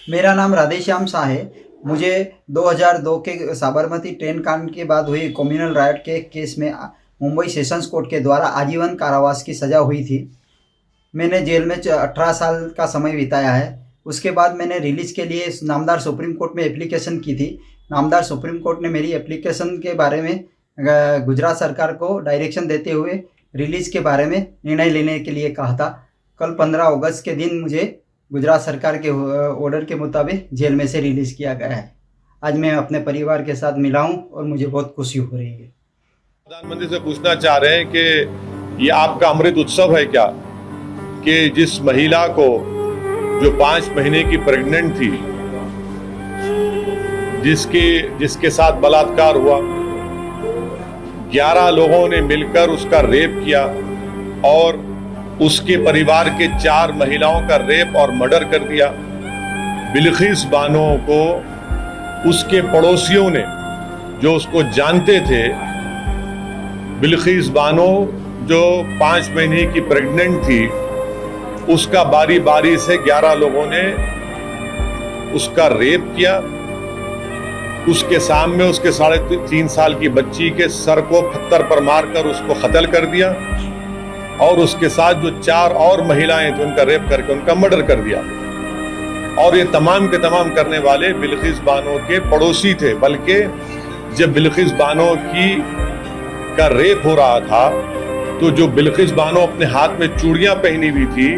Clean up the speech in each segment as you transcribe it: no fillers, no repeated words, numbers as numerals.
मेरा नाम राधेश्याम शाह है। मुझे 2002 के साबरमती ट्रेन कांड के बाद हुई कम्युनल राइट के केस में मुंबई सेशंस कोर्ट के द्वारा आजीवन कारावास की सज़ा हुई थी। मैंने जेल में 18 साल का समय बिताया है। उसके बाद मैंने रिलीज़ के लिए नामदार सुप्रीम कोर्ट में एप्लीकेशन की थी। नामदार सुप्रीम कोर्ट ने मेरी एप्लीकेशन के बारे में गुजरात सरकार को डायरेक्शन देते हुए रिलीज़ के बारे में निर्णय लेने के लिए कहा था। कल 15 अगस्त के दिन मुझे गुजरात सरकार के ऑर्डर के मुताबिक जेल में से रिलीज़ किया गया है। आज मैं अपने परिवार के साथ मिला हूँ और मुझे बहुत खुशी हो रही है। प्रधानमंत्री से पूछना चाह रहे हैं कि ये आपका अमृत उत्सव है क्या, कि जिस महिला को जो 5 महीने की प्रेग्नेंट थी, जिसके साथ बलात्कार हुआ, 11 लोगों ने मिलकर उसका रेप किया और उसके परिवार के 4 महिलाओं का रेप और मर्डर कर दिया। बिल्किस बानो को उसके पड़ोसियों ने, जो उसको जानते थे, बिल्किस बानो जो 5 महीने की प्रेग्नेंट थी, उसका बारी बारी से 11 लोगों ने उसका रेप किया। उसके सामने उसके 3.5 साल की बच्ची के सर को पत्थर पर मारकर उसको कत्ल कर दिया और उसके साथ जो 4 और महिलाएं थी उनका रेप करके उनका मर्डर कर दिया। और ये तमाम के तमाम करने वाले बिल्किस बानो के पड़ोसी थे। बल्कि जब बिल्किस बानो का रेप हो रहा था तो जो बिल्किस बानो अपने हाथ में चूड़ियां पहनी हुई थी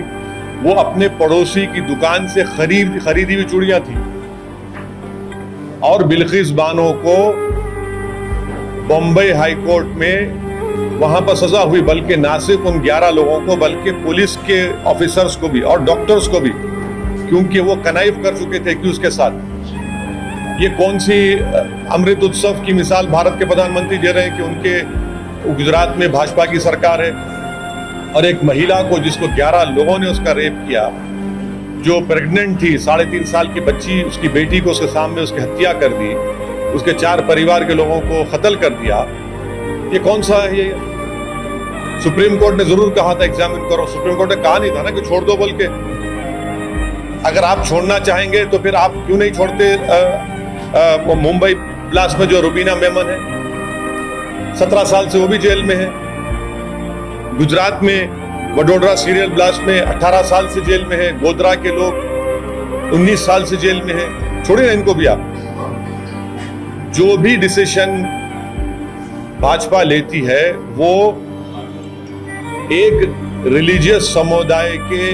वो अपने पड़ोसी की दुकान से खरीदी हुई चूड़ियां थी। और बिल्किस बानो को बॉम्बे हाई कोर्ट में वहां पर सजा हुई, बल्कि ना सिर्फ उन 11 लोगों को बल्कि पुलिस के ऑफिसर्स को भी और डॉक्टर्स को भी, क्योंकि वो कनाइफ कर चुके थे एक्यूज के साथ। ये कौन सी अमृत उत्सव की मिसाल भारत के प्रधानमंत्री दे रहे हैं कि उनके गुजरात में भाजपा की सरकार है और एक महिला को, जिसको 11 लोगों ने उसका रेप किया, जो प्रेग्नेंट थी, 3.5 साल की बच्ची, उसकी बेटी को उसके सामने उसकी हत्या कर दी, उसके 4 परिवार के लोगों को कत्ल कर दिया। ये कौन सा है? ये सुप्रीम कोर्ट ने जरूर कहा था एग्जामिन करो। सुप्रीम कोर्ट ने कहा नहीं था ना कि छोड़ दो बोल के। अगर आप छोड़ना चाहेंगे तो फिर आप क्यों नहीं छोड़ते मुंबई ब्लास्ट में जो रुबीना मेमन है, 17 साल से वो भी जेल में है। गुजरात में वडोदरा सीरियल ब्लास्ट में 18 साल से जेल में है। गोधरा के लोग 19 साल से जेल में है। छोड़िए ना इनको भी आप। जो भी डिसीजन भाजपा लेती है वो एक रिलीजियस समुदाय के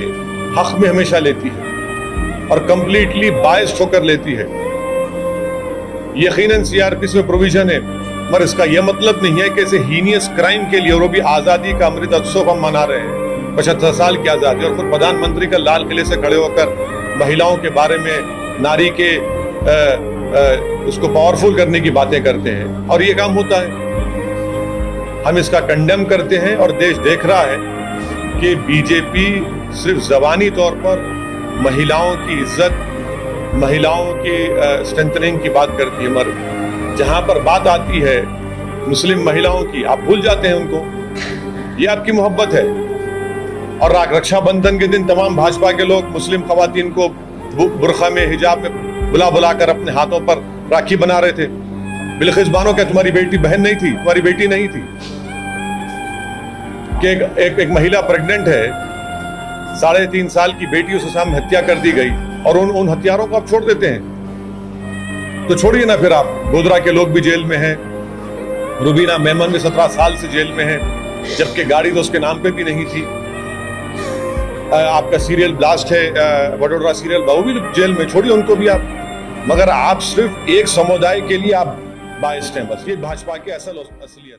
हक में हमेशा लेती है और कंप्लीटली बायस्ड होकर लेती है। यकीनन सीआरपीसी में प्रोविजन है, मगर इसका यह मतलब नहीं है कि ऐसे हीनियस क्राइम के लिए, और वो भी आजादी का अमृत उत्सव हम मना रहे हैं, 75 साल की आजादी, और फिर प्रधानमंत्री का लाल किले से खड़े होकर महिलाओं के बारे में, नारी के उसको पावरफुल करने की बातें करते हैं। और ये काम होता है, हम इसका कंडेम करते हैं और देश देख रहा है कि बीजेपी सिर्फ जबानी तौर पर महिलाओं की इज्जत, महिलाओं की स्ट्रेंथनिंग की बात करती है, मगर जहां पर बात आती है मुस्लिम महिलाओं की, आप भूल जाते हैं उनको। ये आपकी मोहब्बत है। और रक्षाबंधन के दिन तमाम भाजपा के लोग मुस्लिम खवातीन को बुरखा में, हिजाब में बुला कर अपने हाथों पर राखी बना रहे थे। बिल्किस बानो क्या तुम्हारी बेटी बहन नहीं थी? तुम्हारी बेटी नहीं थी कि एक महिला प्रेग्नेंट है, 3.5 साल की बेटी, उसके सामने हत्या कर दी गई और उन हत्यारों को आप छोड़ देते हैं। तो छोड़िए ना फिर आप। गोधरा के लोग भी जेल में हैं। रुबीना मेमन भी 17 साल से जेल में है, जबकि गाड़ी तो उसके नाम पे भी नहीं थी। आपका सीरियल ब्लास्ट है, वडोदरा सीरियल, वो भी जेल में, छोड़िए उनको भी आप। मगर आप सिर्फ एक समुदाय के लिए आप बायस्ड हैं, बस ये भाजपा की असलियत।